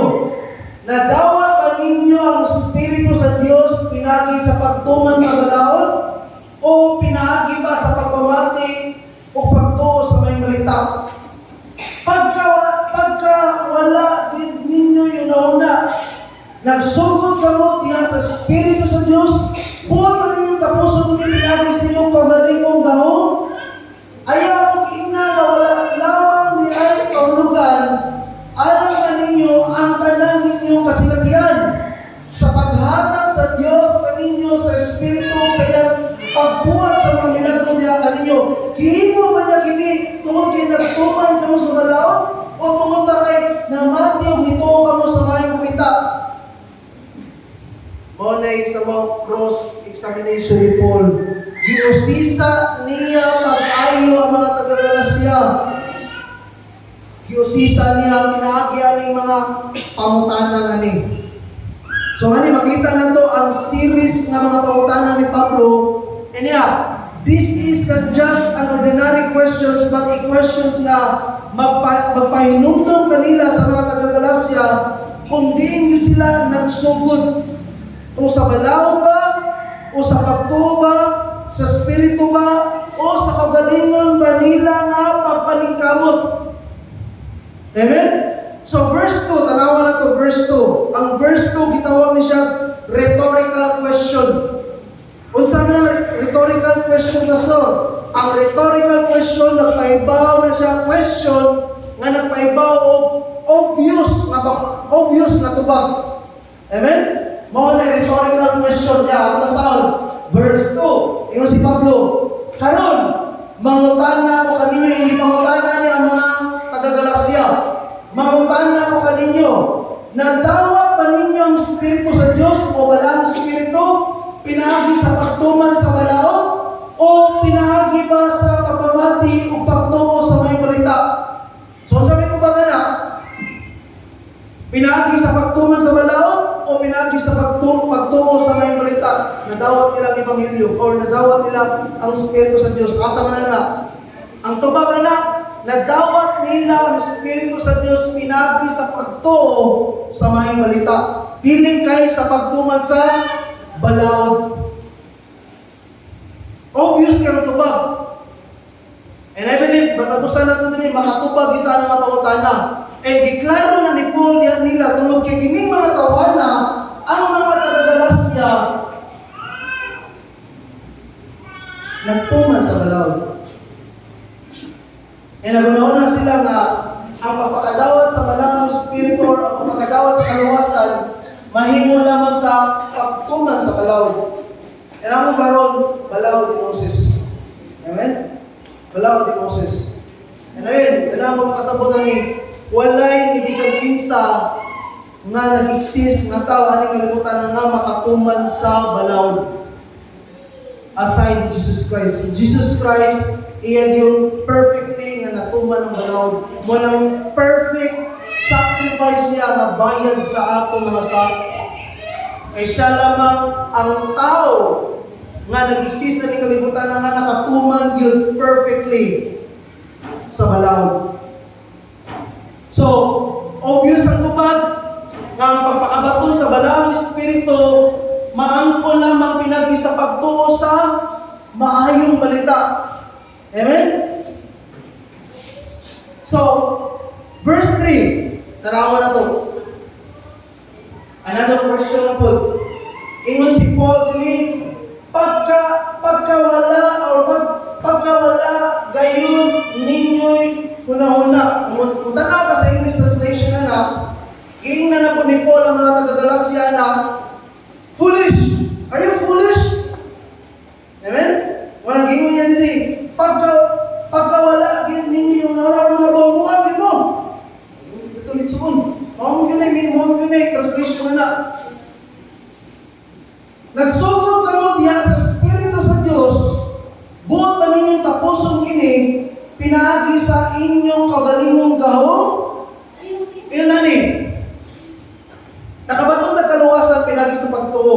Speaker 1: na dawat pa ninyo ang Espiritu sa Diyos pinagi sa pagtuman sa balaod, o pinagi ba sa pagpamati o pagtuo sa may malita? Pagka wala din ninyo yun na nagsugod kamo diha sa Espiritu sa Diyos, buhat pa ninyo tapuson ni pinagi sa inyong kagalingong gahong, ayaw kong ina na wala lamang di ay kaulugan, alam na ninyo ang tanan ninyong kasilatian sa paghatag sa Diyos kaninyo sa Espiritu sa iyang pagbuhat sa mga milagro diha kaninyo. Gihimo ba niya kini tungod kay nagtuman kamo sa balaod o tungod ba kay namati o hituo kamo sa mga kumita? Monay sa mga cross-examination ni Paul. Giusisa niya mag-ayo ang mga taga-Galacia. Giusisa niya pinahagyan ng mga pamutanan ani. So makita na to ang series ng mga pamutanan ni Pablo. And this is not just an ordinary questions, but a questions na magpahinumdum kanila sa mga taga-Galacia kung diin yun sila nagsugod. Kung sa balaod ba, o sa pagtuo ba, sa Espiritu ba, o sa kagalingon ba nila nga pagpaningkamot. Amen? So verse 2, tanawa na to, verse 2. Ang verse 2, gitawag ni siya rhetorical question. Unsa na rhetorical question na so? Ang rhetorical question, nagpaibaw na siya question nga nagpaibaw o obvious na tubag. Amen? Mao na rhetorical question niya. Ang basahon, verse 2. Ingon si Pablo, karon, mangutana ko kaninyo, hindi mangutana niya ang mga taga-Galacia. Mangutana ko kaninyo, nadawat ba ninyo ang Espiritu sa Diyos o walang Espiritu? Pinahagi sa pagtuman sa balaod o pinahagi ba sa pagpamati o pagtuo sa may balita? So sabi ko ba na? Pinahagi sa pagtuman sa balaod o pinahagi sa pagtuo sa may balita? Nadawat nila ang Ebanghelyo o nadawat nila ang Espiritu sa Diyos. Asa man na? Ang tubag na, nadawat nila ang Espiritu sa Diyos pinahagi sa pagtuo sa may balita. Dili kay sa pagtuman sa balaod. Obvious kang tubag. And I believe, batagusan natin din, makatubag kita ng mga pangutana. And diklaro na ni Paul nila, tungkol kay kining mga tawana, ang mga taga-Galacia, nagtuman sa balaod. And nagunaon sila nga, ang pagpakadawat sa balangang Espiritu or ang pagpakadawat sa kaluwasan, mahimo lamang sa pagtuman sa balaod. And ang baron, balaod ni Moses. Amen? Balaod ni Moses. And ayun, kailangan mo makasabutan ni walay ni bisag pinsa nga nag-exist nga tao ani kalibutan nga makatuman sa balawd aside Jesus Christ. Si Jesus Christ iyan yung perfectly nga natuman ng balawd. Walang perfect sacrifice niya na bayad sa ato mga sakit. Kay siya lamang ang tao nga nag-exist na ni kalibutan nga nakatuman yun perfectly sa balawd. So, obvious ang tupad nga ang pagpakabaton sa balaang espiritu maangkon lamang pinagi sa pagtuo sa maayong balita. Amen? So, verse 3, tanawa na to. Another question na po. Ingon si Paul din, pagkawala gayon ninyo'y huna-huna. Kung tanaw ka sa English translation na giingnan na po ni Paul ang mga taga-Galacia na foolish. Are you foolish? Amen? Walang giingnan yan din. Pagkawala gayon ninyo yung mga bamuhan din mo. Ito litsuon. Mawag yun ay translation na. Nagsugod ka mo diya sa Espiritu sa Diyos, buot pa ninyong tapuson kini, pinaagi sa inyong kabalingong gahong. Iyon na ni. Nakabaton na kaluwasan pinagi sa pagtuo.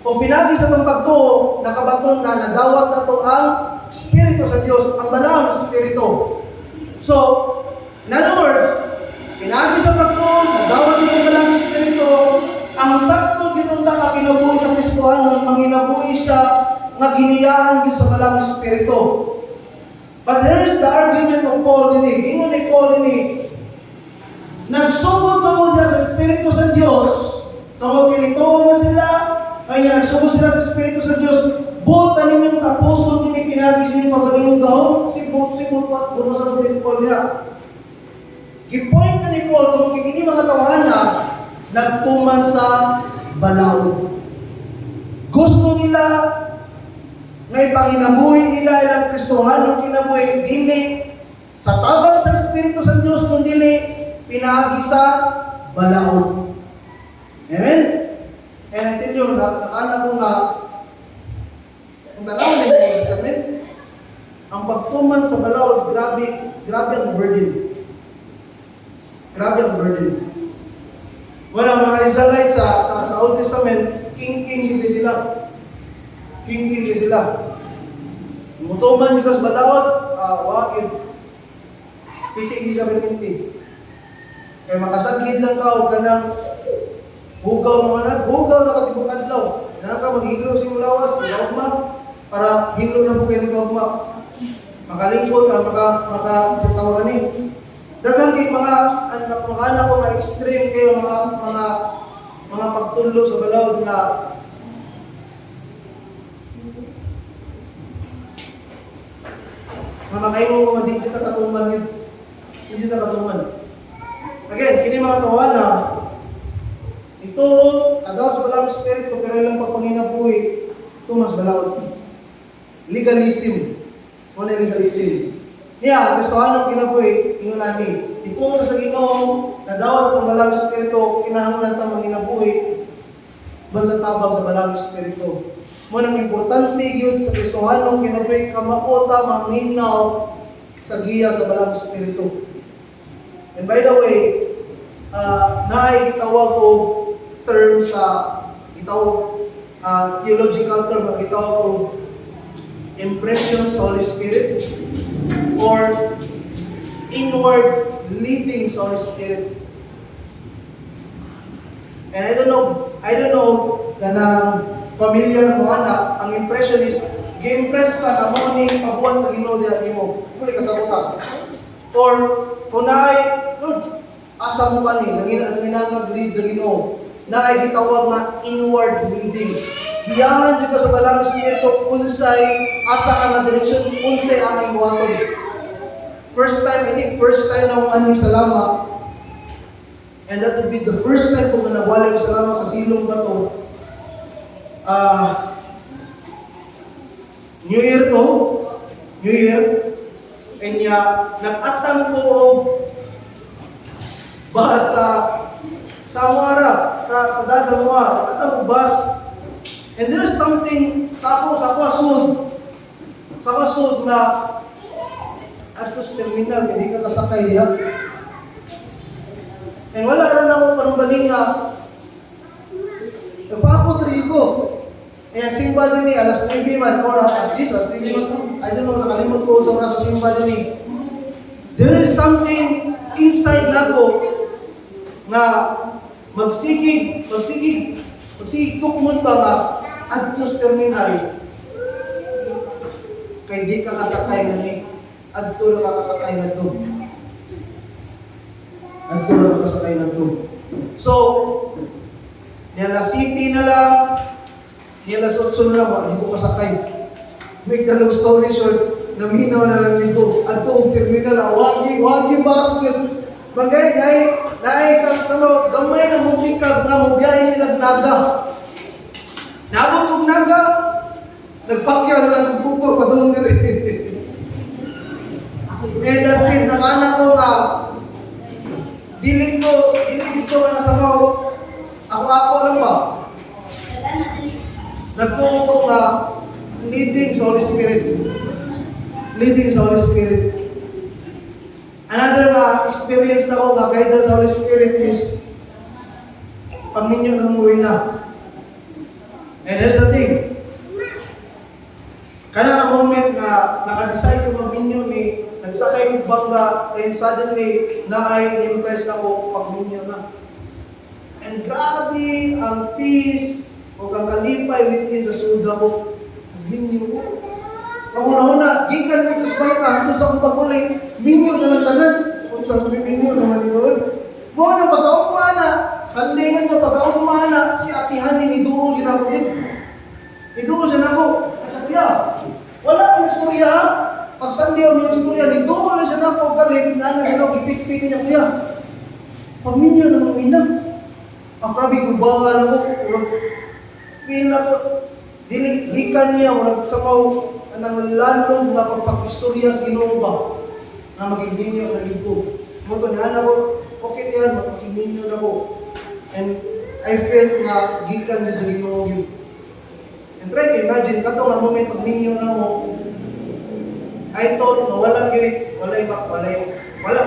Speaker 1: O pinagi sa itong pagtuo, nakabaton na nadawat na ito ang Espiritu sa Diyos, ang balaang Espiritu. So, in other words, pinagi sa pagtuo, nadawat na ang balaang Espiritu, ang sakto ginunta nga kinabuhi sa Kristohanon, manginabuhi siya nga giniyahan yun sa balaang Espiritu. But here is the argument of Paul din. Ingon ni Paul din, nagsugod ka mo dyan sa Espiritu sa Diyos. Tungkol kinituon na sila, kaya nagsugod sila sa Espiritu sa Diyos. Buot ka ninyong tapuson, pinagi siya pagaling gahong, si buot sa bulit Paul niya. Gipoint na ni Paul, tungkol kini mga tawana, nagtuman sa balawd. Gusto nila may panginabuhi nila ilang Kristohanong kinabuhi, dili sa tabang sa Espiritu sa Diyos, kundi pinagi sa balawd. Amen? And I tell you, nakala ko nga, kung tanaw na yung Testament, ang pagtuman sa balawd, grabe ang burden. Grabe ang burden. Wala mga Israelites sa Old Testament, king hindi sila. King sila. Mutuman nyo sa balawad, wakil. Piti kami minti. Kaya makasagid lang ka o kanang hugaw na katibong adlaw. Kaya ka maghilo si mulawas, gawma, para hilo na po kayo ni gawma. Makalingkod ka, sa tawagan dagang kay mga anak ko nga extreme kayo mga pagtulo sa balawd na kayo mo mga di ta katuman yun. Hindi ta katuman. Again, kini mga tawana ito adaw sa balaang espiritu pero ilang pagpanginabuhi ito mas balawd. Legalism. Ano legalism? Niya, Kristohanong kinabuhi, ingon nani. Ito na sa Ginoo, nadawat ang balaang espiritu, kinahanglan ta manginabuhi ban sa tabang sa balaang espiritu. Mo nang importante gyud sa Kristohanong kinabuhi kamaota manginaw sa giya sa balaang espiritu. And by the way, naay gitawag og term sa gitawag theological term na gitawag og impression sa Holy Spirit or inward leading sa Holy Spirit. And I don't know kanang familiar mo ana, ang impression is gi-impress ka na mo ni pabuhat sa Ginoo diha nimo. Kuli ka sa utak. Or kung naay asa mo ka ni nanginangag lead sa Ginoo, naay gitawag nga inward leading. Giyahan jud ka sa balaang espiritu unsay asa ka nga direksyon, unsay ang buhaton. First time na akong ani sa lama, and that would be the first time kung nabalik sa lama sa silong bato. New Year, and nag-atang ko bahasa sa sa Muara, sa daan sa Muara, nakatang bus. And there's something sa kasud na at sa terminal, hindi ka kasakay diha. And wala rin ako panumbaling nga nagpapot rin ko. Eh, ang simba din alas 9 man, or as Jesus, I don't know, nakalimot ko sa oras sa simba din There is something inside na ko nga magsigig tukmod ba nga at sa terminal kay di ka kasakay na ni adto na kakasakay na to. Adto na kakasakay na to. So, nila city na lang, nila sotson na lang, hindi ko kasakay. Make the long story short, naminaw na lang nito. Adto ang terminal, wagi basket. Bagay, dahil sa gamay na multikab na mubiyahe sila naga. Nabot kong naga, nagpakyaw na lang ng puto, padung na rin. And that's it, nakana ko nga, dili dito ka na sa mga, ako lang ba? Nagtuo ko nga, leading sa Holy Spirit. Leading sa Holy Spirit. Another experience na ko nga, guidance sa Holy Spirit is, pag ninyo nang uwi na. And here's the thing, kaya ang moment na naka-decide ko mag-minyo ni nagsakay ko bangga and suddenly na-impress na ko pag-minyo na. And grabe ang peace o kang kalipay within sa suda ko. Minyo ko. Una-una, gikan ko sa bangka, ito sa akong pagulit, minyo na lang tanan. Kung saan ko minyo naman yun. Mo na pagkaugmana, Sunday man na pagkaugmana, si atihan ni Niduol ginagawin. Niduol siya na ko. Kuya, wala ka na istorya. Pag Sunday o ministorya, dito wala siya na ako galit, na siya na gipik-pik niya, kuya. Pag minyo na mga ina, ang grabe kong bawa na ko, feel na ko, dilikan niya, walang samaw, anang lalong na pagpag-istorya sa Ginoo ba, na maging minyo na libo. Moto niya na ko, okay yan, maging minyo na ko. And I felt na gikan niya sa Ginoo yun. And try to imagine, kato nga moment pag ninyo na mo, I thought na wala mo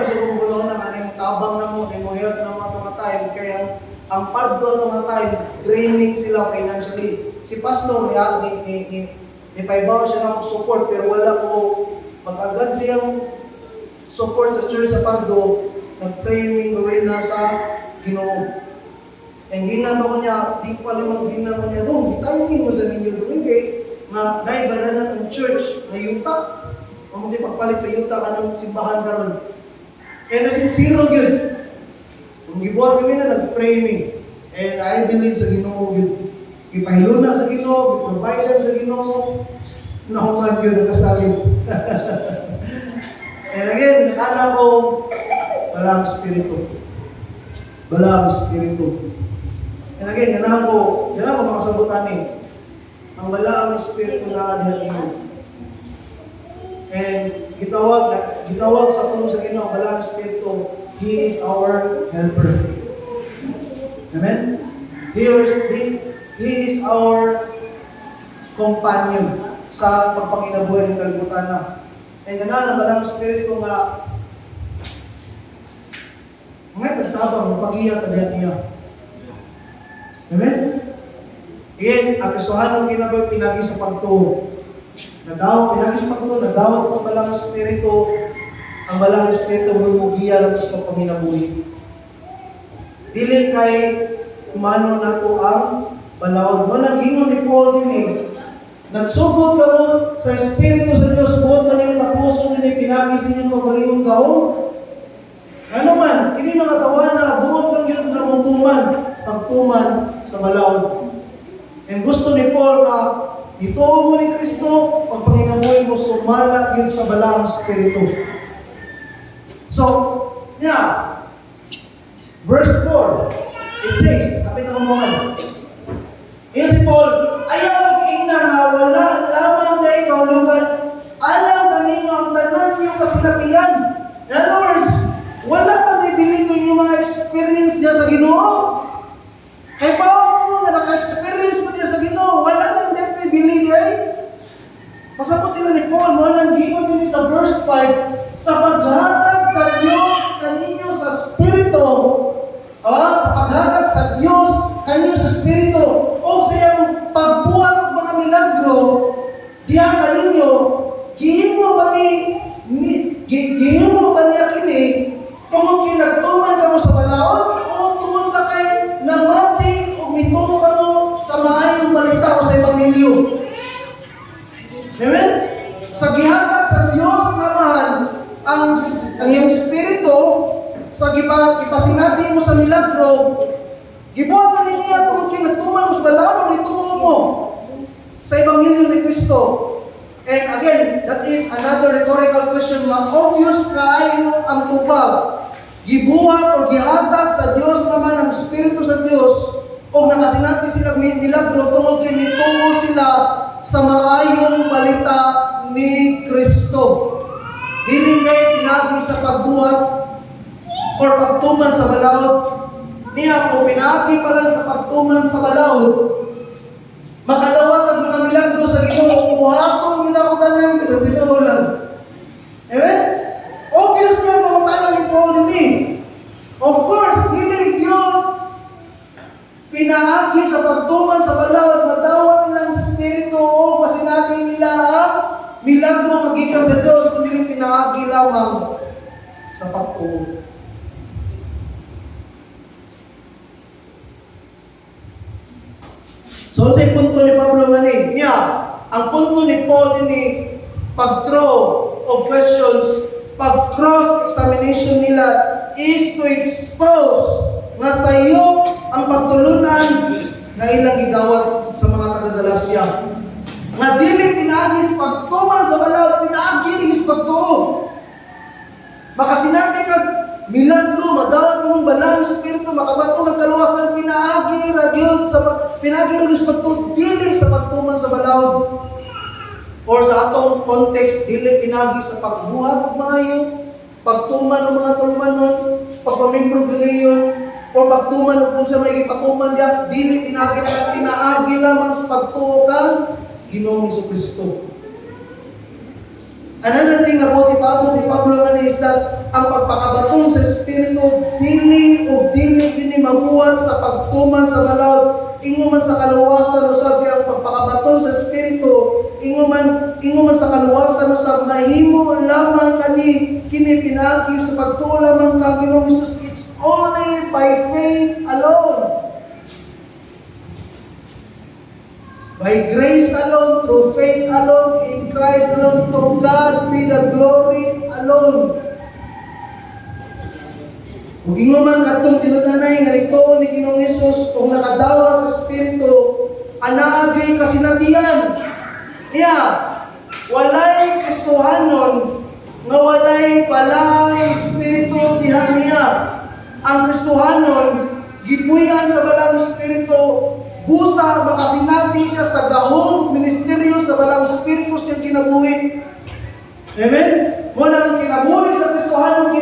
Speaker 1: sa kumulo na kanang tabang na mo, mo help na mga tumatay, kaya ang pardo at tumatay, draining sila financially. Si pastor niya, ni paibaw siya ng support, pero wala ko, mag-agad siyang support sa church sa pardo, nag-training rin na sa Ginoo. And ginano ko niya, di ko alam ginano ko niya doon, itangin mo sa ninyo doon, okay? Naibaranan ng church na yuta. Kung hindi pagpalit sa yuta ka ng simbahan karon. Kaya nasinsiro yun. Kung gibuhat kami na nag-framing. And I believe sa Ginoo yun. Ipahiluna sa Ginoo, iprovide sa Ginoo. Nahuman yun, nakasalim. And again, nakala ko, walang spirito. Walang spirito. And again, ganahan ko makasabutan eh. Ang wala ang Espiritu na adihan. And gitawag sa puno sa Ginoo, wala ang Espiritu, He is our helper. Amen? He is our companion sa pagpanginabuhay ng kalibutan na. And ganahan ang wala ang Espiritu nga mga tagtabang, magpag-iya talihan niya. Amen? Again, ang kasuhan ng ginagawa, pinagi sa pagtuo. Pinagi sa pagtuo, nadawat ang balang Espiritu, ang balang Espiritu, bumugiya na ito sa panginabuhi. Dili kay kumano na ito ang balawag. Walang gingon ni Paul din eh. Nagsugod ka mo sa Espiritu sa Diyos, buot man yung tapuso din eh, pinagi sa inyong pagbalingong kaon. Ano man, hindi mga tawa na buot lang yun na pagtuman sa balawag. And gusto ni Paul na ituo mo ni Kristo, pagpanginabuhin mo, sumala yun sa balang Espiritu. So, yeah, verse 4, it says, kapit ang mga yun si Paul, ayaw mag-ina nga wala lamang na ikaw lugat, alam kanino ang tanan niyo kasinatian. In other words, wala na nabilito yung mga experience niya sa Ginoo. Ipasinati mo sa milagro, gibuhat na niya tungkol kinagtuman mo sa balaro, rituo mo sa Ebanghelyo ni Kristo. And again, that is another rhetorical question na obvious kayo ang tubag. Gibuhat o gihatag sa Diyos naman ang Espiritu sa Diyos o nakasinati sila milagro tungkol kinitungo sila sa maayong balita ni Kristo. Dili kay pinagi sa pagbuhat or pagtuman sa balawod. Niya kung pinagi pa lang sa pagtuman sa balawod, makadawat ang mga milagro sa Ginoo, buhaton yun ako tanan, Ginoo lang. Amen? Obvious nga mga tanan ni Paul din. Of course, dili yun pinaagi sa pagtuman sa balawod, madawat nilang Espiritu o pasinati nila ang milagro magikan sa Diyos, kundi pinaagi lamang sa pagtuon. So, sa punto ni Pablo nga niya, ang punto ni Paul ni pag-draw of questions, pag-cross-examination nila is to expose nga sa iyo ang pagtulunan na ilang gidawat sa mga taga-Galasya. Nga dili pinagis pagtuman sa balawod, pinagis pagtuon. Makasinati kag milagro, madawat mong balang Espiritu, makabato ng kaluwasan, pinagi ragyod sa pagtuon, dili sa pagtuman sa balawod. Or sa atong context, dili pinagi sa pagbuhat ng mga yun, pagtuman ng mga tulmanon, pagpamembro giliyon, o pagtuman ng kung sa may ipatuman diya, dili pinaagi lamang sa pagtukan Ginoong Jesucristo. Another thing about ni Pablo is that ang pagpakabatong sa Espiritu dili kini mabuhat sa pagtuman sa balawod, inguman sa kaluwasan usab ang pagpakabatong sa Espiritu, inguman sa kaluwasan usab nahimo lamang kini pinagi sa pagtuo lamang kang Ginoong Hesus. It's only by faith alone. By grace alone, through faith alone, in Christ alone, to God be the glory alone. Kung inguman katong tinudanay nga ito ni Ginoong Hesus, kung nakadawa sa Espiritu, anaagay kasinatian. Walay Kristohanon, nga walay palang Espiritu dihan niya. Ang Kristohanon, gipuyan sa balang Espiritu, busa makasinati siya sa gahong ministeryo sa balang Espiritu siya kinabuhi. Amen? Muna ang kinabuhi sa Kristohanon,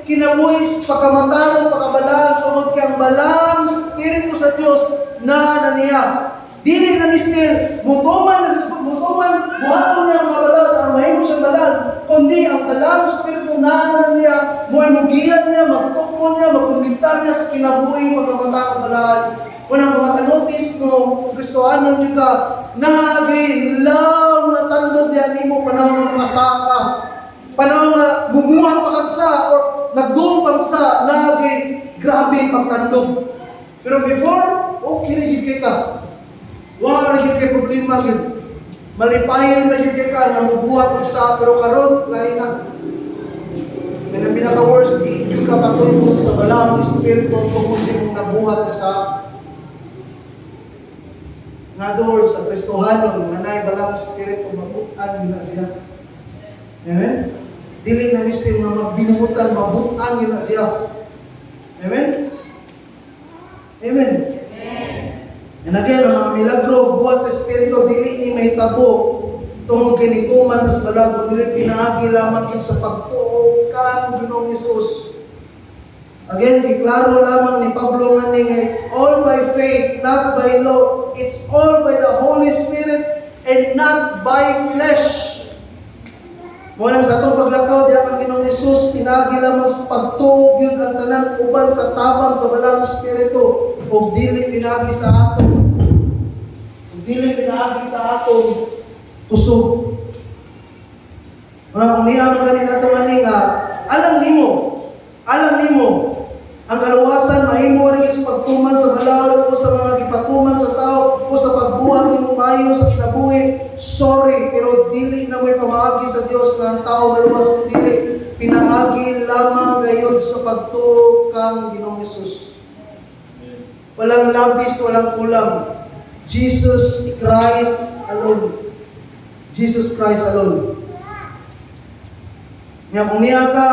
Speaker 1: kinabuhi sa pagkamataran, pagkabalaan, tungod kang balang Espiritu sa Diyos na niya. Dili na mistil, mutuman, buhaton niya mga balad, armahin mo siya balad, kundi ang balang Espiritu na niya, muimugian niya, magtukmon niya, magkumbintar niya sa kinabuhi, pagkamataran, pagkabalaan. Unang makanotis mo, Kristohanon di ka, nagay lang natandog yan mo panahon na makasaka. Panahon na bumuhat pakagsa or nagdumpang sa nagay grabe pagtandog. Pero before, okay rin yung ka. Wala rin yung problema yun. Malipayan na yung ka na mabuhat sa pero karon lain na. May pinaka-worst, hindi ka patulog sa balang Espiritu kung sino nabuhat na sa in other words, sa Kristohanon, nanay balang Espiritu, mabutan yun na siya. Amen? Dili na mistin na magbinubutan, mabutan yun na siya. Amen? Amen? And again, ang mga milagro, buhat sa Espiritu, dili ni mahitabo, tungkol kinituman sa balag, dili pinaagi lamang yun sa pagtuo kang Ginoong Hesus. Again, diklaro lamang ni Pablo nga it's all by faith, not by law. It's all by the Holy Spirit and not by flesh. Muna sa itong paglakaw, diyan ang Ginoong Hesus, pinagi lamang sa pagtuog yun ang tanan uban sa tabang sa balang Espiritu o dili pinagi sa aton. O dili pinagi sa aton kusog. Muna kung niya mga ganito nga, alam nimo, ang kaluwasan, mahimo rin sa pagtuman sa balawod o sa mga gipatuman sa tao o sa pagbuhat ng umayo sa kinabuhi. Sorry, pero dili na may pamaagi sa Diyos na ang tao maluwas o dili. Pinaagi lamang gayon sa pagtuo kang Ginoong Hesus. Walang labis, walang kulang. Jesus Christ alone. Jesus Christ alone. Nga kung niya ka,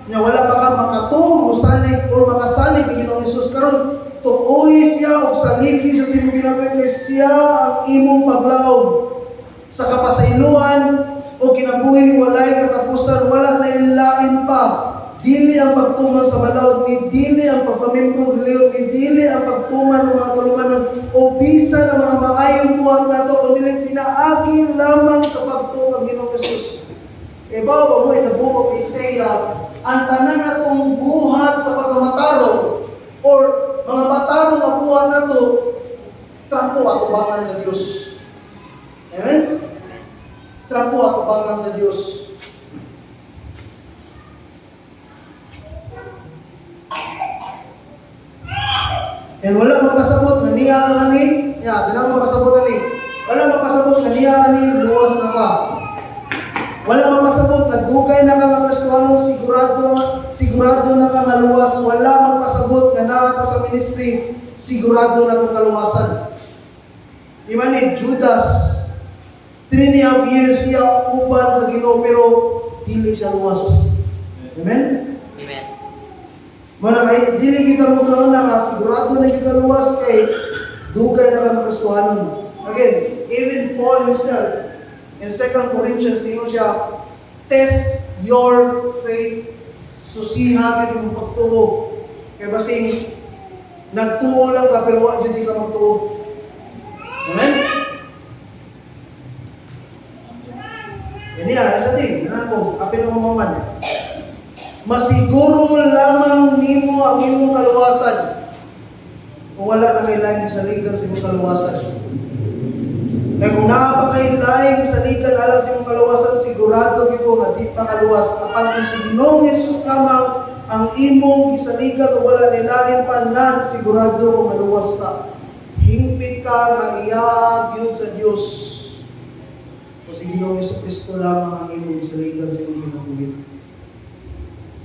Speaker 1: nga wala pa ka makatuo, salig, o makasalig ng Ginoong Hesus karon, tuoy siya o saligi siya sa imong ginapwede, siya ang imong paglaom sa kapasayloan o kinabuhi walay katapusan, wala na ilain pa. Dili ang pagtuman sa balaod, ni dili ang pagpamimbro ng leon, ni dili ang pagtuman ng mga tulumanon o bisan ang mga maayong buhat nato, kundi pinaagi lamang sa pagtuo ng Ginoong Hesus. Kaya ba mo itabuo kay Isaiah, ang tanan natong buhat sa pagkamatarong or mga batarong na buhat nato, trapo atubangan sa Diyos. Amen? Trapo atubangan sa Diyos. And wala magpasabot na niya ka ni, wala magpasabot na ni, wala magpasabot na niya ka ni, luwas na ka. Wala magpasabot na dugay na ka nga Kristohanon, sigurado na ka nga luwas. Wala magpasabot na nakata sa ministry, sigurado na ka kaluwasan. Imani, Judas, 3.5 years siya uban sa Ginoo pero dili siya luwas. Amen?
Speaker 2: Amen.
Speaker 1: Muna kay dili kita mo na nga sigurado na kita luwas kay dugay na ka Kristohanon. Again, even Paul himself in 2 Corinthians, sino siya, test your faith. Susihan yun yung pagtuo. Kaya basing, nagtuo lang ka, pero wala hindi ka magtuo. Amen? Yan niya, isa din, yan ako, kapin ng umaman. Masiguro lamang nimo ang imong kaluwasan kung wala na may lain sa ligan sa imong kaluwasan. Kaya kung nakapakailaing isalikan alang sa imong kaluwasan, sigurado ito nga di pa kaluwas. Kapag kung si Ginoong Yesus lamang ang imong isalikan o wala nilain pa nan, sigurado kung maluwas ka. Hingpit ka nga iyag yun sa Diyos. O si Ginoong Yesus Kristo lamang ang imong isalikan sa imong kinabuhi.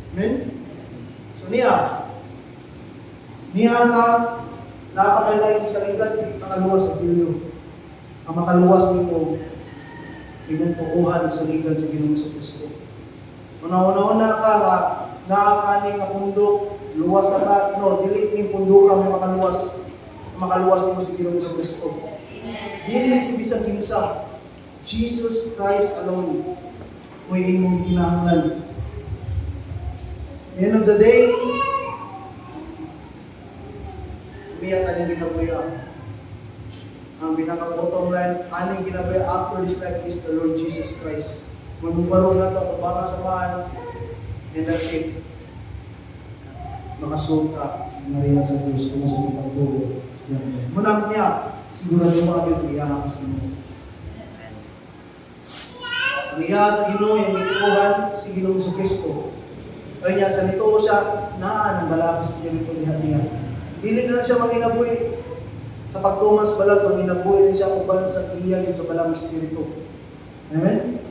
Speaker 1: Amen? So niya ka, napakailaing isalikan, di pa kaluwas sa Diyos. Ang makaluwas nito, imong tuuhan sa ligan sa Ginoong Kristo. Una-una ka nga, nakakani nga pundok, luwas na ka, no, dili ni pundok ka may makaluwas nito sa Ginoong Kristo. Dili si bisang kinsa, Jesus Christ alone, may imong kinahanglan. End of the day, umiyak ka niya ginabuya. Ang pinaka-bottom line, aning ginabay after this life is the Lord Jesus Christ. Magbubarong na ito, at baka samahan, and that's it. Makasog ka, sinarihan sa Diyos, kung sa pagtubo. Munang niya, sigurado mo agad iyaha ka sa Ginoo. Ang iyaha sa Ginoo, yung ituuhan, si Ginoong Kristo. Ay niya, sa nito siya, naan ang balabas niya nito niya. Dili na siya manginabuhi. Sa pagtungan sa balag, panginabuhi niya siya uban sa iya sa balang espiritu. Amen?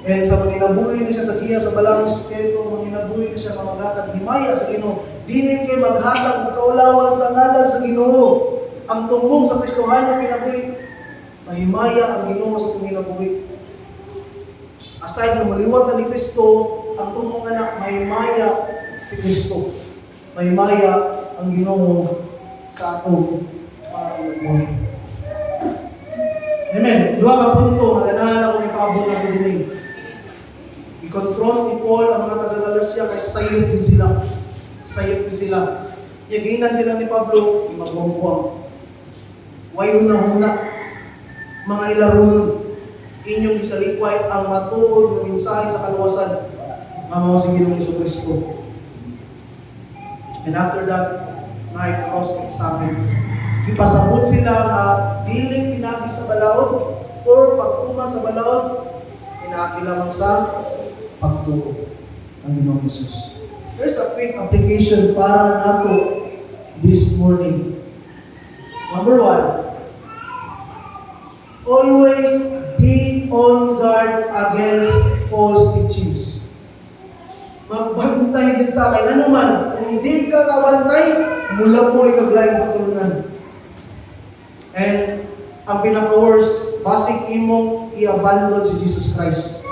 Speaker 1: And sa panginabuhi niya siya sa iya sa balang espiritu, panginabuhi niya siya mamaghatag himaya sa Ginoo. Dili kay maghatag og kaulawan sa ngalan sa Ginoo. Ang tumbong sa Kristohan yung pinabuhi, mahimaya ang Ginoo sa panginabuhi. Aside na maliwatan ni Kristo, ang tumbong anak, mahimaya si Kristo. Mahimaya ang Ginoo sa ato. Amen. Dua ka punto na ganahan ako ipabot na didinig. I-confront ni Paul ang mga taga-Galacia kay sayot din sila. Sayot din sila. Yaginan sila ni Pablo, imagwangwang. Wayo na huna. Mga ilarunon. Inyong isalikway ang matuod ng mensahe sa kaluwasan. Mamaw si Ginoong Jesucristo. And after that, na-cross-examine. Ipasabot sila na diling pinagi sa balaod or pagtuman sa balaod, pinagi lamang sa pagtuo ng Ginoong Hesus. There's a quick application para nato this morning. Number 1, always be on guard against false teachings. Magbantay din ta kay ano man. Kung di ka kabantay, mula mo ikaglayang patulunan. And ang pinaka-worst, basic imong i-abandon si Jesus Christ.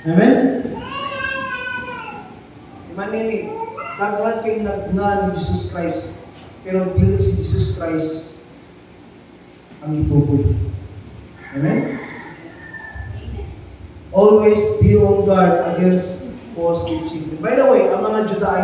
Speaker 1: Amen? Manini, nagdahan kay nagna ni Jesus Christ. Pero dili si Jesus Christ ang ituboy. Amen? Always be on guard against false teaching. By the way, ang mga Judaizers,